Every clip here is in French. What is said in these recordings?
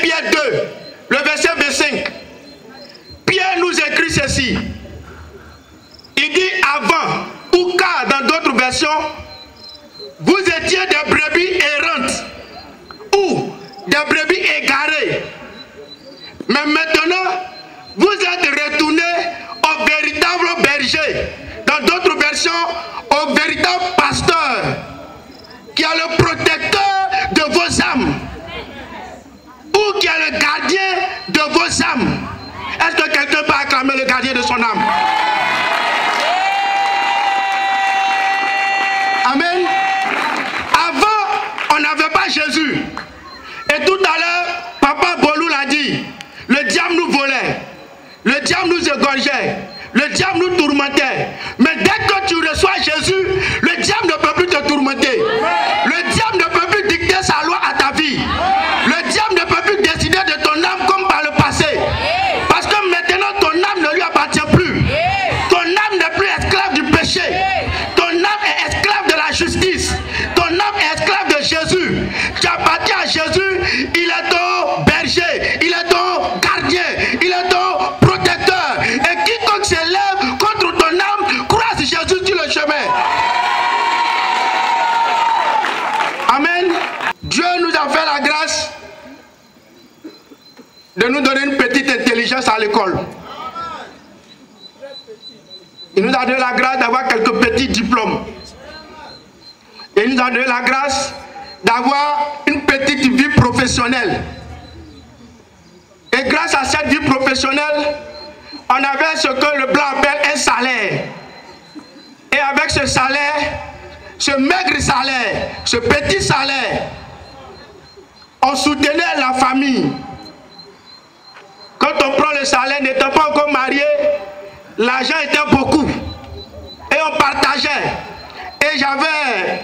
Pierre 2, le verset 25. Pierre nous écrit ceci. Il dit avant, ou car dans d'autres versions, vous étiez des brebis errantes ou des brebis égarées. Mais maintenant, vous êtes retournés au véritable berger. Dans d'autres versions, au véritable pasteur qui est le protecteur de vos âmes ou qui est le gardien de vos âmes. Est-ce que quelqu'un peut acclamer le gardien de son âme? Amen. Avant, on n'avait pas Jésus. Et tout à l'heure, Papa Bolou l'a dit, le diable nous volait, le diable nous égorgeait, le diable nous tourmentait. Mais dès que tu reçois Jésus, le diable ne peut plus te tourmenter. Le diable ne peut plus dicter sa loi à ta vie. Le diable ne peut plus décider de ton âme comme par le passé. Parce que maintenant, ton âme ne lui appartient plus. Ton âme n'est plus esclave du péché. Ton âme est esclave de la justice. Ton âme est esclave de Jésus. Tu appartiens à Jésus. Il est ton berger. Il est ton gardien. Il est ton protecteur. Et quiconque s'élève contre ton âme, croise Jésus sur le chemin. Amen. Dieu nous a fait la grâce de nous donner une petite intelligence à l'école. Il nous a donné la grâce d'avoir quelques petits diplômes. Et il nous a donné la grâce d'avoir une petite vie professionnelle. Et grâce à cette vie professionnelle, on avait ce que le blanc appelle un salaire. Et avec ce salaire, ce maigre salaire, ce petit salaire, on soutenait la famille. Quand on prend le salaire, n'étant pas encore marié, l'argent était beaucoup. Et on partageait. Et j'avais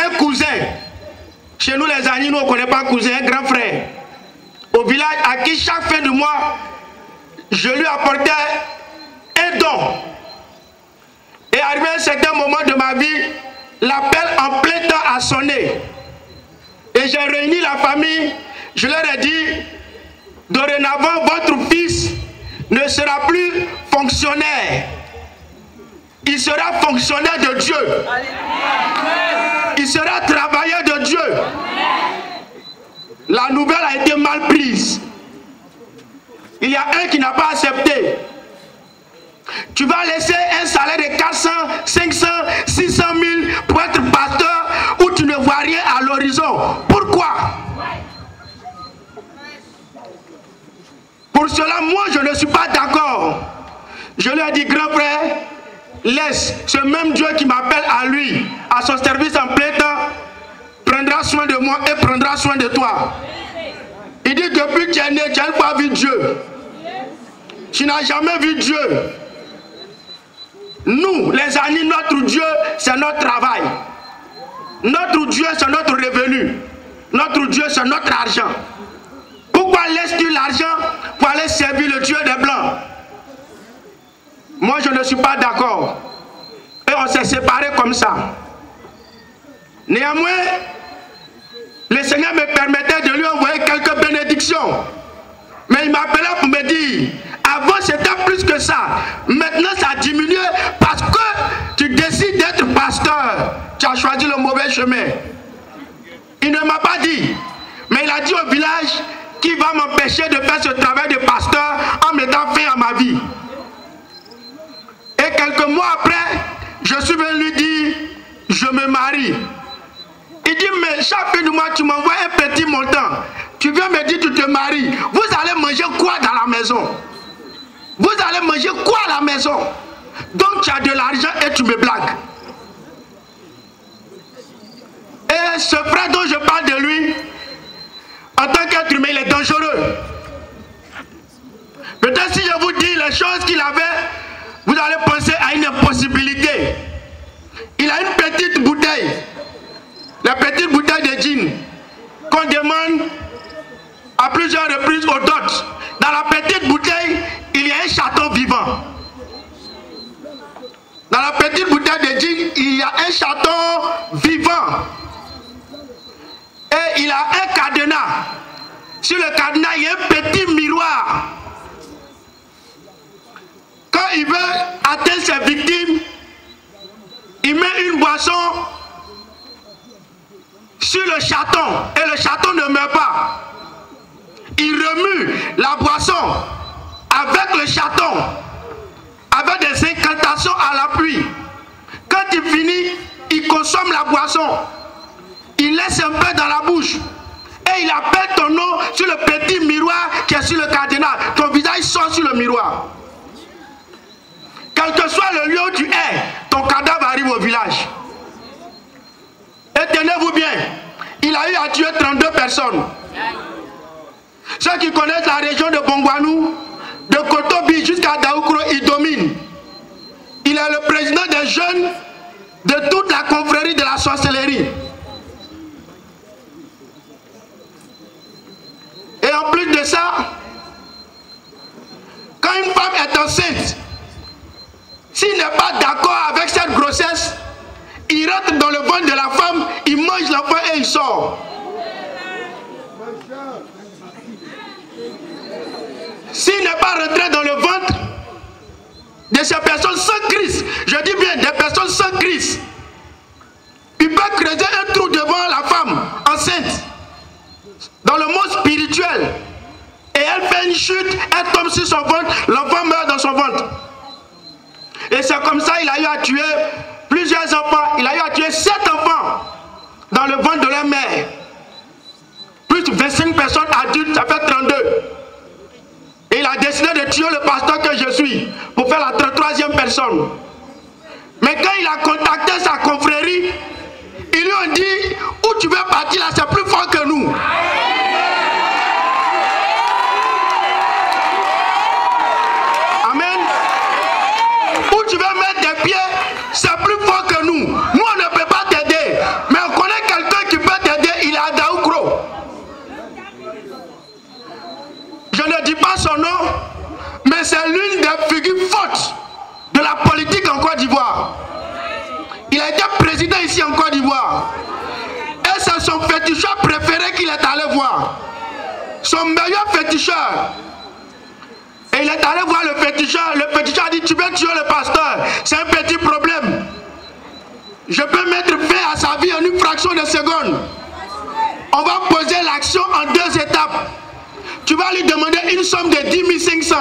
un cousin. Chez nous les amis, nous on ne connaît pas cousin, un grand frère. Au village, à qui chaque fin de mois, je lui apportais un don. Et arrivé à un certain moment de ma vie, l'appel en plein temps a sonné. Et j'ai réuni la famille, je leur ai dit, dorénavant, votre fils ne sera plus fonctionnaire. Il sera fonctionnaire de Dieu. Il sera travailleur de Dieu. La nouvelle a été mal prise. Il y a un qui n'a pas accepté. Tu vas laisser un salaire de 400, 500, 600 000 pour être pasteur où tu ne vois rien à l'horizon. Pourquoi? Pour cela, moi, je ne suis pas d'accord. Je lui ai dit, grand frère, laisse ce même Dieu qui m'appelle à lui, à son service en plein temps, prendra soin de moi et prendra soin de toi. Il dit, depuis que tu es né, tu n'as pas vu Dieu. Tu n'as jamais vu Dieu. Nous, les amis, notre Dieu, c'est notre travail. Notre Dieu, c'est notre revenu. Notre Dieu, c'est notre argent. Pourquoi laisses-tu l'argent pour aller servir le Dieu des Blancs? Moi, je ne suis pas d'accord. Et on s'est séparés comme ça. Néanmoins, le Seigneur me permettait de lui envoyer quelques bénédictions. Mais il m'appelait pour me dire, avant c'était plus que ça. Maintenant ça a diminué parce que tu décides d'être pasteur. Tu as choisi le mauvais chemin. Il ne m'a pas dit. Mais il a dit au village qu'il va m'empêcher de faire ce travail de pasteur en mettant fin à ma vie. Et quelques mois après, je suis venu lui dire, je me marie. Il dit, mais chaque fin de mois, tu m'envoies un petit montant. Tu viens me dire, tu te maries. Vous allez manger quoi dans la maison? Vous allez manger quoi à la maison? Donc tu as de l'argent et tu me blagues. Et ce frère dont je parle de lui, en tant qu'être humain, il est dangereux. Peut-être si je vous dis les choses qu'il avait, vous allez penser à une impossibilité. Il a une petite bouteille. La petite bouteille de gin qu'on demande à plusieurs reprises au dot. Dans la petite bouteille, il y a un chaton vivant. Dans la petite bouteille de gin, il y a un chaton vivant. Et il a un cadenas. sur le cadenas, il y a un petit miroir. Quand il veut atteindre ses victimes, il met une boisson sur le chaton et le chaton ne meurt pas. Il remue la boisson avec le chaton, avec des incantations à l'appui. Quand il finit, il consomme la boisson. Il laisse un peu dans la bouche. Et il appelle ton nom sur le petit miroir qui est sur le cadenas. Ton visage sort sur le miroir. Quel que soit le lieu où tu es, ton cadavre arrive au village. Et tenez-vous bien, il a eu à tuer 32 personnes. Ceux qui connaissent la région de Bongwanou, de Kotobi jusqu'à Daoukro, il domine. Il est le président des jeunes de toute la confrérie de la sorcellerie. Et en plus de ça, quand une femme est enceinte, s'il n'est pas d'accord avec cette grossesse, il rentre dans le ventre de la femme, il mange l'enfant et il sort. S'il n'est pas rentré dans le ventre de ces personnes sans Christ, je dis bien des personnes sans Christ, il peut creuser un trou devant la femme enceinte, dans le monde spirituel, et elle fait une chute, elle tombe sur son ventre, l'enfant meurt dans son ventre. Et c'est comme ça qu'il a eu à tuer plusieurs enfants. Il a eu à tuer 7 enfants dans le ventre de leur mère. Plus 25 personnes adultes, ça fait 32. Et il a décidé de tuer le pasteur que je suis pour faire la 33e personne. Mais quand il a contacté sa confrérie, ils lui ont dit, où tu veux partir là, c'est plus fort que nous. Amen. Où tu veux mettre tes pieds, c'est plus fort que nous. Nous, on ne peut pas t'aider. Mais on connaît quelqu'un qui peut t'aider, il est à Daoukro. Je ne dis pas son nom, mais c'est l'une des figures fortes de la politique en Côte d'Ivoire. Il a été président ici en Côte d'Ivoire. Et c'est son féticheur préféré qu'il est allé voir. Son meilleur féticheur. Et il est allé voir le féticheur. Le féticheur a dit, tu veux tuer le pasteur. C'est un petit problème. Je peux mettre fin à sa vie en une fraction de seconde. On va poser l'action en 2 étapes. Tu vas lui demander une somme de 10 500.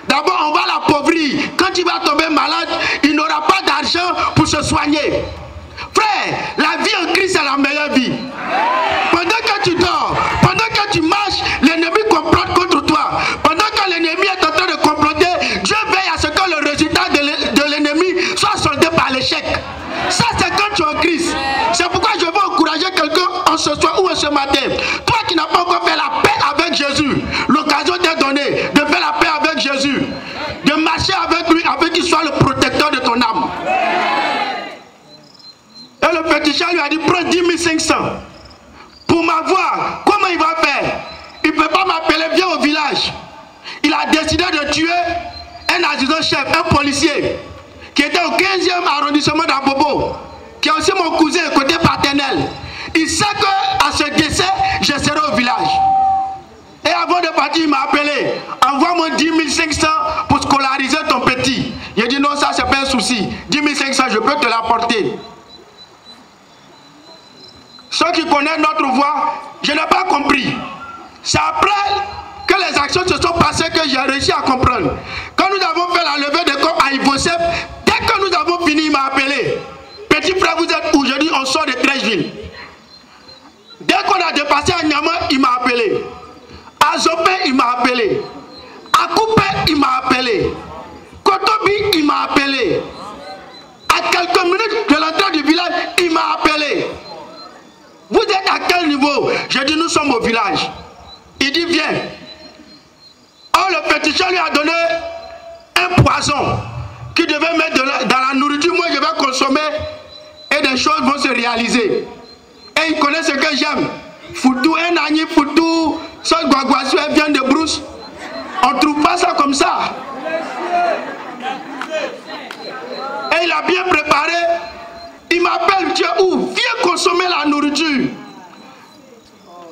D'abord, on va l'appauvrir. Quand il va tomber malade, il n'aura pas d'argent pour se soigner. Frère, la vie en Christ, c'est la meilleure vie. Pendant que tu dors, pendant que tu marches, l'ennemi complote contre toi. Pendant que l'ennemi est en train de comploter, Dieu veille à ce que le résultat de l'ennemi soit soldé par l'échec. Ça, c'est quand tu es en Christ. C'est pourquoi je veux encourager quelqu'un en ce soir ou en ce matin. Toi qui n'as pas encore fait la paix avec Jésus, l'occasion t'est donnée de faire la paix avec Jésus, de marcher avec lui, afin qu'il soit le protecteur de ton âme. Et le féticheur lui a dit, prends 10 500 pour m'avoir. Comment il va faire? Il ne peut pas m'appeler, viens au village. Il a décidé de tuer un adjudant-chef, un policier, qui était au 15e arrondissement d'Abobo, qui est aussi mon cousin côté paternel. Il sait qu'à ce décès, je serai au village. Et avant de partir, il m'a appelé. Envoie-moi 10 500 pour scolariser ton petit. J'ai dit non, ça c'est pas un souci. 10 500, je peux te l'apporter. Ceux qui connaissent notre voix, je n'ai pas compris. C'est après que les actions se sont passées que j'ai réussi à comprendre. Quand nous avons fait la levée de corps à Ivosep, dès que nous avons fini, il m'a appelé. Petit frère, vous êtes où? Je dis, on sort de Trècheville. Dès qu'on a dépassé à Niamey, il m'a appelé. À Zopé, il m'a appelé. À Coupé, il m'a appelé. Kotobi, il m'a appelé. À quelques minutes de l'entrée du village, il m'a appelé. Vous êtes à quel niveau? J'ai dit, nous sommes au village. Il dit, viens. Or, le féticheur lui a donné un poison qu'il devait mettre dans la nourriture. Moi, je vais consommer et des choses vont se réaliser. Et il connaît ce que j'aime. Foutou, un agni, foutou, sauce guaguassou, elle vient de brousse. On ne trouve pas ça comme ça. Et il a bien préparé. Il m'appelle, tu es où? Viens consommer la nourriture.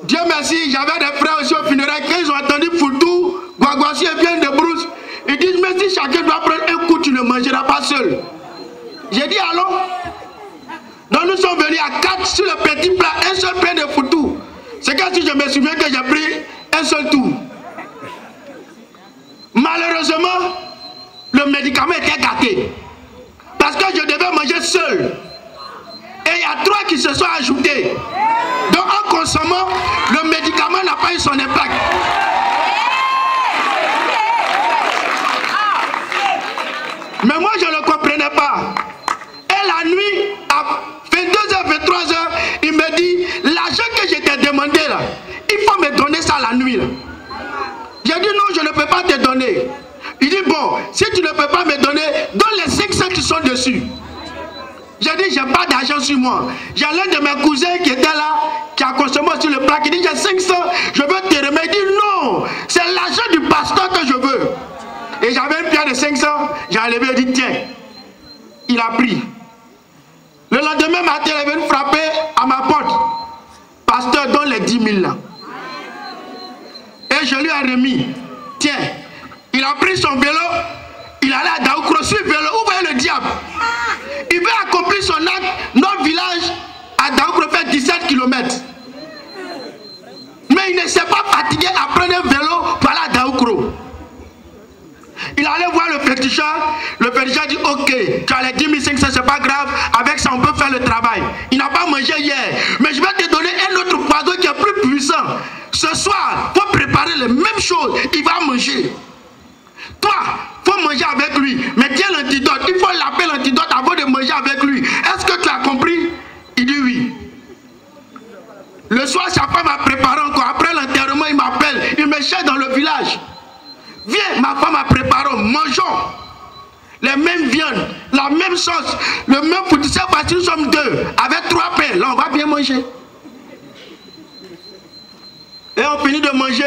Dieu merci, j'avais des frères aussi au funérail, quand ils ont entendu Foutou, Guaguassi et bien de Brousse, ils disent, mais si chacun doit prendre un coup, tu ne mangeras pas seul. J'ai dit, allons. Donc nous sommes venus à 4 sur le petit plat, un seul pain de Foutou. C'est comme si je me souviens que j'ai pris un seul tour. Malheureusement, le médicament était gâté. Parce que je devais manger seul. Et il y a 3 qui se sont ajoutés. Donc en consommant, le médicament n'a pas eu son impact. Mais moi je ne comprenais pas. Et la nuit, à 22h, 23h, il me dit, l'argent que je t'ai demandé là, il faut me donner ça la nuit là. J'ai dit non, je ne peux pas te donner. Il dit bon, si tu ne peux pas me donner, donne les 500 qui sont dessus. J'ai dit, j'ai pas d'argent sur moi. J'ai l'un de mes cousins qui était là, qui a consommé sur le plat, qui dit, j'ai 500, je veux te remettre. Il dit, non, c'est l'argent du pasteur que je veux. Et j'avais une pierre de 500, j'ai enlevé et dit, tiens. Il a pris. Le lendemain matin, il est venu frapper à ma porte. Pasteur, donne les 10 000 là. Et je lui ai remis. Tiens, il a pris son vélo, il allait à Daoukro sur le vélo. Où voyez le diable? Il veut accomplir son acte. Notre village à Daoukro fait 17 km. Mais il ne s'est pas fatigué à prendre un vélo pour aller à Daoukro. Il allait voir le féticheur. Le féticheur dit ok, tu as les 10 500, c'est pas grave. Avec ça, on peut faire le travail. Il n'a pas mangé hier. Mais je vais te donner un autre poison qui est plus puissant. Ce soir, il faut préparer les mêmes choses. Il va manger. Toi, il faut manger avec lui. Mais tiens l'antidote. Il faut l'appeler l'antidote avant de manger avec lui. Est-ce que tu as compris? Il dit oui. Le soir, sa femme a préparé encore. Après l'enterrement, il m'appelle. Il me cherche dans le village. Viens, ma femme a préparé. Mangeons. Les mêmes viandes, la même sauce, le même foot. Cette fois-ci, nous sommes 2. Avec 3 pains. Là, on va bien manger. Et on finit de manger.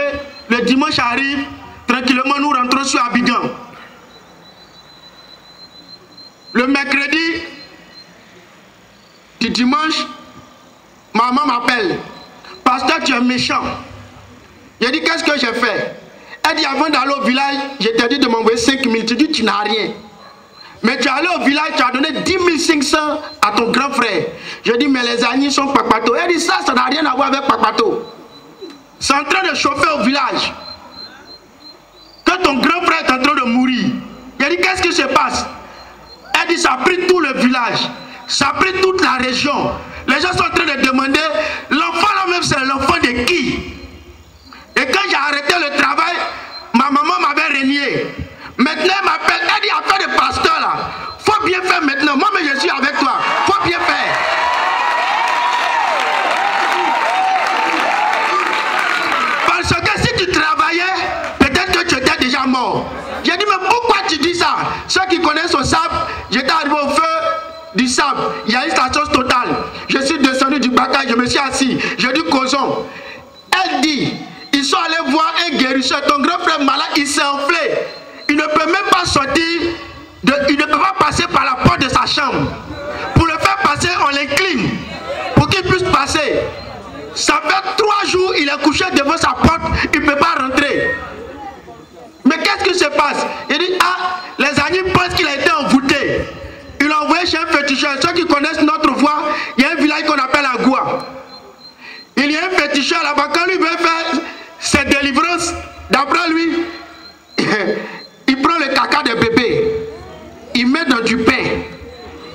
Le dimanche arrive. Tranquillement, nous rentrons sur Abidjan. Le mercredi du dimanche, maman m'appelle. Pasteur, tu es méchant. J'ai dit, qu'est-ce que j'ai fait? Elle dit, avant d'aller au village, je t'ai dit de m'envoyer 5 000. Tu dis, tu n'as rien. Mais tu es allé au village, tu as donné 10 500 à ton grand frère. Je dis, mais les amis sont Papato. Elle dit, ça n'a rien à voir avec Papato. C'est en train de chauffer au village. Que ton grand frère est en train de mourir. J'ai dit, qu'est-ce qui se passe? Elle dit, ça a pris tout le village. Ça a pris toute la région. Les gens sont en train de demander, l'enfant là même, c'est l'enfant de qui? Et quand j'ai arrêté le travail, ma maman m'avait renié. Maintenant, elle m'appelle, elle dit, affaire de pasteur là, faut bien faire maintenant. Moi, mais je suis avec toi, faut bien faire. Parce que si tu travaillais, peut-être que tu étais déjà mort. J'ai dit, mais pourquoi tu dis ça? Ceux qui connaissent au sable, j'étais arrivé au feu du sable. Il y a une station totale. Je suis descendu du bac, je me suis assis. Je dis, causons. Elle dit, ils sont allés voir un guérisseur. Ton grand frère malade, il s'est enflé. Il ne peut même pas sortir, il ne peut pas passer par la porte de sa chambre. Pour le faire passer, on l'incline. Pour qu'il puisse passer. Ça fait 3 jours, il est couché devant sa porte, il ne peut pas rentrer. Mais qu'est-ce qui se passe? Il dit, ah, les amis pensent qu'il a été envoûté. Il l'a envoyé chez un féticheur. Ceux qui connaissent notre voie, il y a un village qu'on appelle Agoua. Il y a un féticheur là-bas, quand lui veut faire ses délivrances, d'après lui, il prend le caca des bébés, il met dans du pain,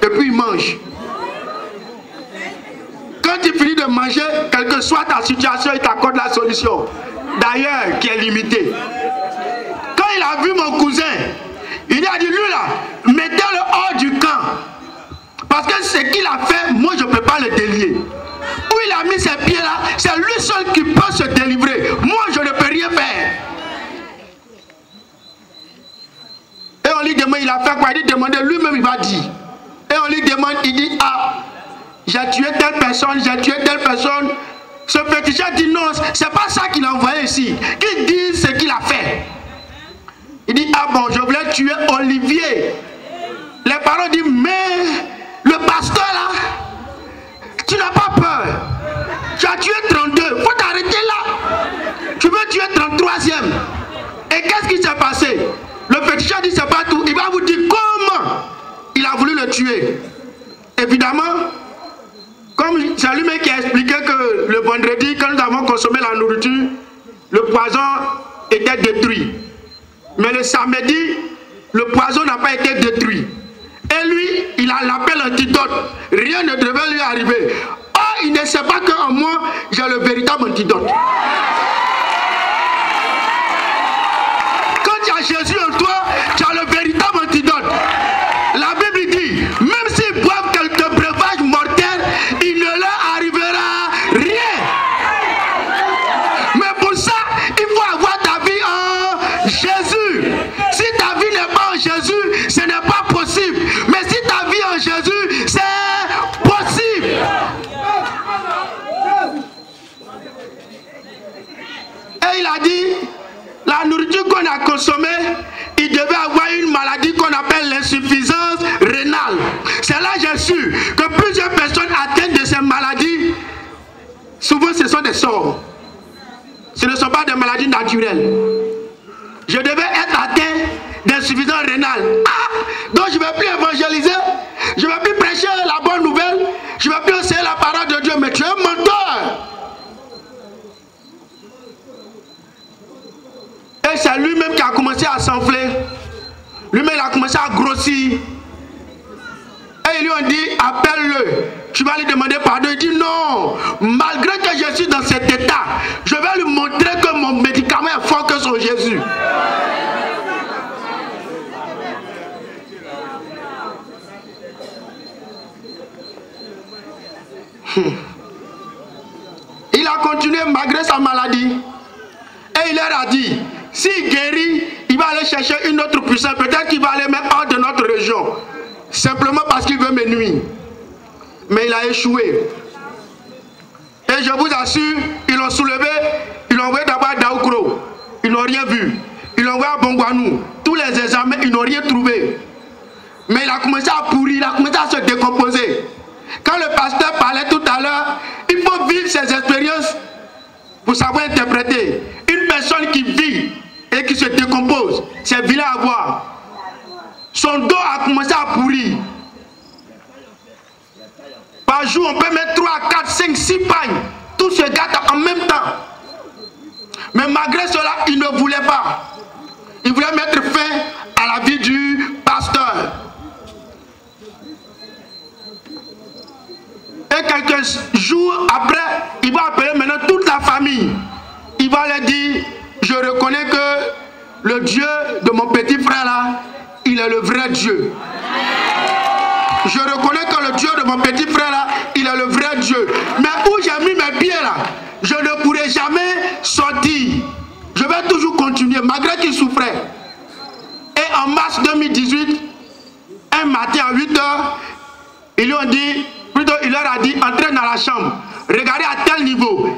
et puis il mange. Quand il finit de manger, quelle que soit ta situation, il t'accorde la solution. D'ailleurs, qui est limitée. Quand il a vu mon cousin, il a dit, lui là, mettez-le hors du camp. Parce que ce qu'il a fait, moi je ne peux pas le délier. Où il a mis ses pieds là, c'est lui seul qui peut se délivrer. Moi je ne peux rien faire. Et on lui demande, il a fait quoi? Il dit, demandez, lui-même il va dire. Et on lui demande, il dit, ah, j'ai tué telle personne, j'ai tué telle personne. Ce féticheur dit non, c'est pas ça qu'il a envoyé ici. Qu'il dise ce qu'il a fait. Il dit, ah bon, je voulais tuer Olivier. Les parents disent, mais le pasteur là, tu n'as pas peur. Tu as tué 32, faut t'arrêter. troisième. Et qu'est-ce qui s'est passé? Le féticheur dit c'est pas tout. Il va vous dire comment il a voulu le tuer. Évidemment, comme c'est lui-même qui a expliqué que le vendredi, quand nous avons consommé la nourriture, le poison était détruit. Mais le samedi, le poison n'a pas été détruit. Et lui, il a l'appel antidote. Rien ne devait lui arriver. Or, il ne sait pas qu'en moi, j'ai le véritable antidote. Quand tu as Jésus en toi, tu as le véritable antidote. La Bible dit, même s'ils boivent quelques breuvages mortels, il ne leur arrivera rien. Mais pour ça, il faut avoir ta vie en Jésus. Si ta vie n'est pas en Jésus, ce n'est pas possible. Mais si ta vie est en Jésus, c'est possible. Et il a dit, la nourriture qu'on a consommée, il devait avoir une maladie qu'on appelle l'insuffisance rénale. C'est là que j'ai su que plusieurs personnes atteintes de ces maladies, souvent ce sont des sorts. Ce ne sont pas des maladies naturelles. Je devais être atteint d'insuffisance rénale. Ah, donc je ne vais plus évangéliser, je ne vais plus prêcher la bonne nouvelle, je ne vais plus enseigner la parole de Dieu, mais tu es un menteur. Et c'est lui-même qui a commencé à s'enfler. Lui-même, il a commencé à grossir. Et ils lui ont dit, appelle-le. Tu vas lui demander pardon. Il dit non. Malgré que je suis dans cet état, je vais lui montrer que mon médicament est fort que son Jésus. Il a continué malgré sa maladie. Et il leur a dit, s'il guérit, il va aller chercher une autre puissance. Peut-être qu'il va aller même hors de notre région. Simplement parce qu'il veut me nuire. Mais il a échoué. Et je vous assure, ils l'ont soulevé, ils l'ont envoyé d'abord à Daoukro. Ils n'ont rien vu. Ils l'ont envoyé à Bongwanou. Tous les examens, ils n'ont rien trouvé. Mais il a commencé à pourrir, il a commencé à se décomposer. Quand le pasteur parlait tout à l'heure, il faut vivre ces expériences pour savoir interpréter. Une personne qui vit et qui se décompose, c'est vilain à voir. Son dos a commencé à pourrir. Par jour, on peut mettre 3, 4, 5, 6 pagnes. Tout se gâte en même temps. Mais malgré cela, il ne voulait pas. Il voulait mettre fin à la vie du pasteur. Et quelques jours après, il va appeler maintenant toute la famille. Il va leur dire, je reconnais que le Dieu de mon petit frère là, il est le vrai Dieu. Je reconnais que le Dieu de mon petit frère là, il est le vrai Dieu. Mais où j'ai mis mes pieds là, je ne pourrai jamais sortir. Je vais toujours continuer, malgré qu'il souffrait. Et en mars 2018, un matin à 8 h, ils lui ont dit, plutôt il leur a dit, entrez dans la chambre. Regardez à tel niveau,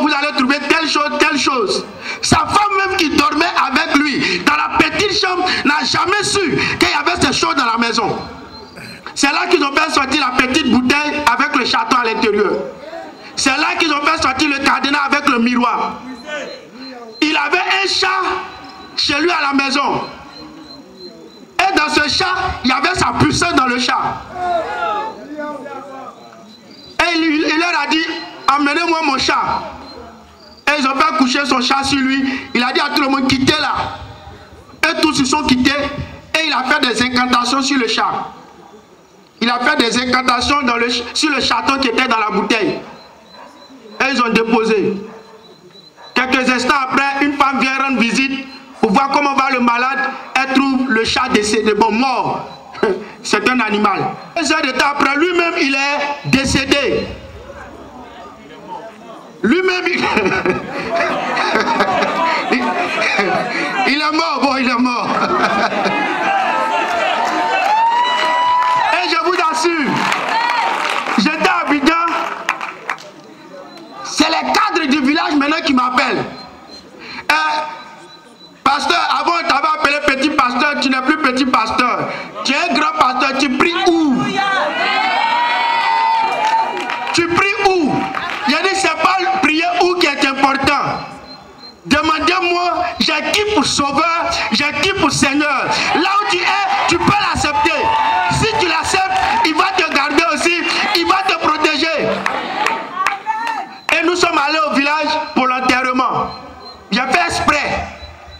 vous allez trouver telle chose, telle chose. Sa femme même qui dormait avec lui dans la petite chambre n'a jamais su qu'il y avait ces choses dans la maison. C'est là qu'ils ont fait sortir la petite bouteille avec le château à l'intérieur. C'est là qu'ils ont fait sortir le cadenas avec le miroir. Il avait un chat chez lui à la maison. Et dans ce chat, il y avait sa puissance dans le chat. Et il leur a dit, amenez-moi mon chat. Et ils ont fait coucher son chat sur lui. Il a dit à tout le monde, quittez là. Et tous ils sont quittés. Et il a fait des incantations sur le chat. Il a fait des incantations sur le chaton qui était dans la bouteille. Et ils ont déposé. Quelques instants après, une femme vient rendre visite pour voir comment va le malade. Elle trouve le chat décédé, bon, mort. C'est un animal. 2 heures de temps après, lui-même, il est décédé. Lui-même, il est mort, bon, il est mort. Et je vous assure, j'étais à Abidjan, c'est les cadres du village maintenant qui m'appellent. Pasteur, avant on t'avait appelé petit pasteur, tu n'es plus petit pasteur. Tu es un grand pasteur, tu pries où? Tu pries où? Il a dit, c'est pas prier où qui est important. Demandez-moi j'ai qui pour sauveur, j'ai qui pour Seigneur. Là où tu es, tu peux l'accepter. Si tu l'acceptes, il va te garder aussi, il va te protéger. Et nous sommes allés au village pour l'enterrement. J'ai fait exprès.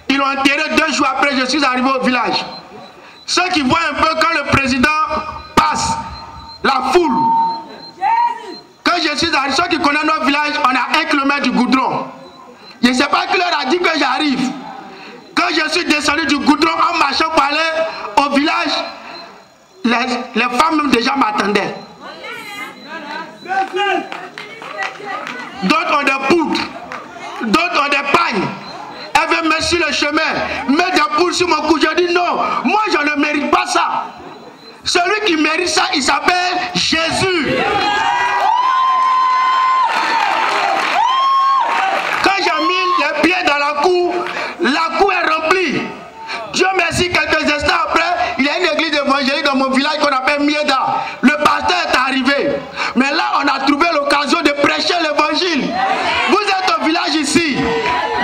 Ils l'ont enterré 2 jours après, je suis arrivé au village. Ceux qui voient un peu quand le président passe, la foule. Quand je suis arrivé, ceux qui connaissent notre village, on a 1 kilomètre du goudron. Je ne sais pas qui leur a dit que j'arrive. Quand je suis descendu du goudron en marchant pour aller au village, les femmes même déjà m'attendaient. D'autres ont des poudres, d'autres ont des pagnes. Elles veulent mettre sur le chemin, mettre des poudres sur mon cou. Je dis non, moi je ne mérite pas ça. Celui qui mérite ça, il s'appelle Jésus. Quand j'ai mis les pieds dans la cour est remplie. Dieu merci, quelques instants après, il y a une église évangélique dans mon village qu'on appelle Mieda. Le pasteur est arrivé. Mais là, on a trouvé l'occasion de prêcher l'évangile. Vous êtes au village ici.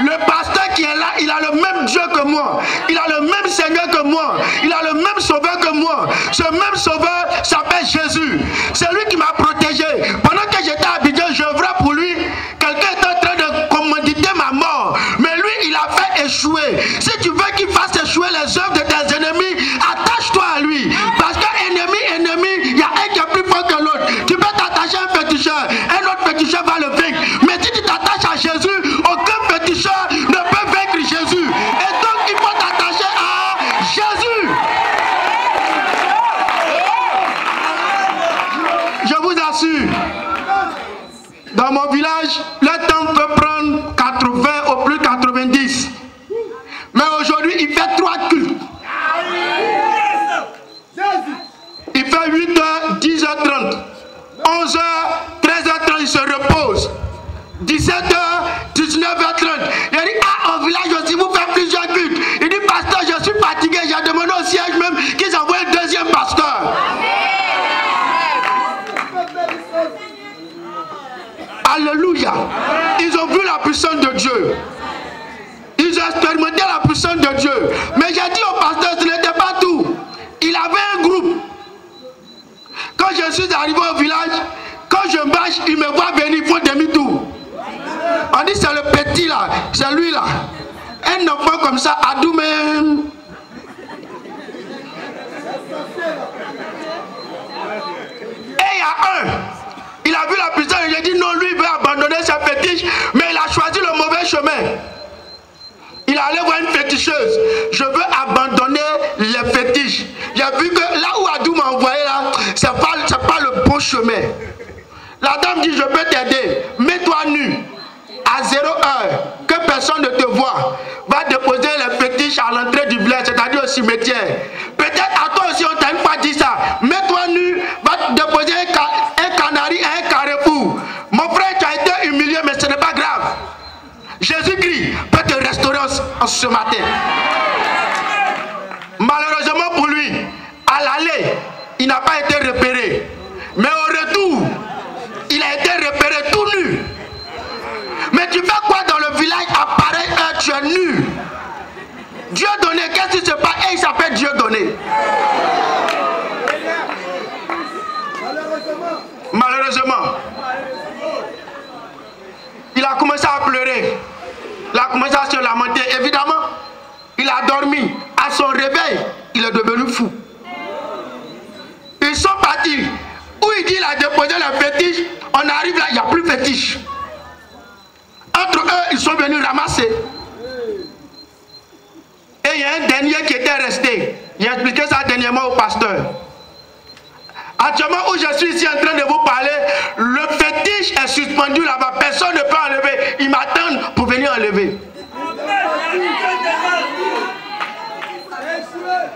Le pasteur qui est là, il a le même Dieu que moi. Il a le même Seigneur que moi. Il a le même sauveur que moi. Ce même sauveur s'appelle Jésus. C'est lui qui m'a protégé. Pendant que j'étais à Abidjan, j'œuvrais pour lui. Quelqu'un était en train de commanditer ma mort. Mais lui, il a fait échouer. Si tu veux qu'il fasse échouer les œuvres de tes ennemis, attache-toi à lui. Parce que ennemi, il y a un qui est plus fort que l'autre. Tu peux t'attacher à un féticheur. Un autre féticheur va le vaincre. Mais si tu t'attaches à Jésus, aucun féticheur ne peut vaincre Jésus. Et donc, il faut t'attacher à Jésus. Je vous assure, dans mon village, le temps peut prendre 80, au plus 90. Mais aujourd'hui, il fait 3 cultes. Il fait 8h, 10h30, 11h, 13h30, il se repose. 17h, 19h30. Il dit, au village aussi, vous faites plusieurs cultes. Il dit, pasteur, je suis fatigué. J'ai demandé au siège même qu'ils envoient un deuxième pasteur. Alléluia. Ils ont vu la puissance de Dieu. Ils ont expérimenté la puissance de Dieu. Mais j'ai dit au pasteur, ce n'était pas tout. Il avait un groupe. Quand je suis arrivé au village, quand je marche, il me voit venir, il faut demi-tour. On dit c'est le petit là, c'est lui là. Un enfant comme ça, Adou même. Et il y a un. Il a vu la puissance et j'ai dit non, lui il veut abandonner ses fétiches, mais il a choisi le mauvais chemin. Il est allé voir une féticheuse. Je veux abandonner les fétiches. J'ai vu que là où Adou m'a envoyé là, c'est pas le bon chemin. La dame dit je peux t'aider. Mets-toi nu à 0 heure, que personne ne te voit. Va déposer les fétiches à l'entrée du village, c'est-à-dire au cimetière. Peut-être à toi aussi on t'a une fois dit ça. Mets-toi nu, va déposer un canari à un carrefour. Mon frère, tu as été humilié, mais ce n'est pas grave. Jésus-Christ peut te restaurer en ce matin. Malheureusement pour lui, à l'aller, il n'a pas été repéré. Mais au retour, il a été repéré tout nu. Mais tu fais quoi dans le village à pareille heure, tu es nu? Dieu donné, qu'est-ce qui se passe? Et il s'appelle Dieu donné. Malheureusement, il a commencé à pleurer. Il a commencé à se lamenter. Évidemment, il a dormi. À son réveil, il est devenu fou. Ils sont partis. Où il dit qu'il a déposé les fétiches, on arrive là, il n'y a plus de fétiches. Entre eux, ils sont venus ramasser. Et il y a un dernier qui était resté. J'ai expliqué ça dernièrement au pasteur. Actuellement où je suis ici en train de vous parler, le fétiche est suspendu là-bas. Personne ne peut enlever. Ils m'attendent pour venir enlever.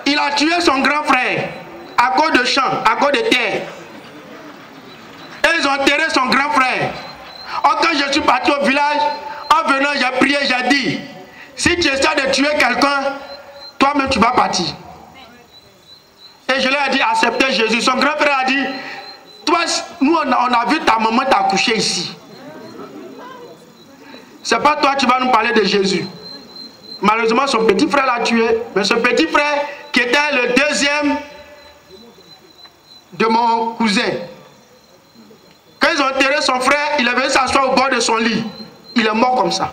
Il a tué son grand frère à cause de champs, à cause de terre. Et ils ont enterré son grand frère. Or, quand je suis parti au village, en venant, j'ai prié, j'ai dit, si tu essaies de tuer quelqu'un, toi-même tu vas partir. Et je lui ai dit, acceptez Jésus. Son grand frère a dit, toi, nous on a vu ta maman t'accoucher ici. C'est pas toi qui vas nous parler de Jésus. Malheureusement, son petit frère l'a tué. Mais ce petit frère, qui était le deuxième de mon cousin, quand ils ont enterré son frère, il est venu s'asseoir au bord de son lit. Il est mort comme ça.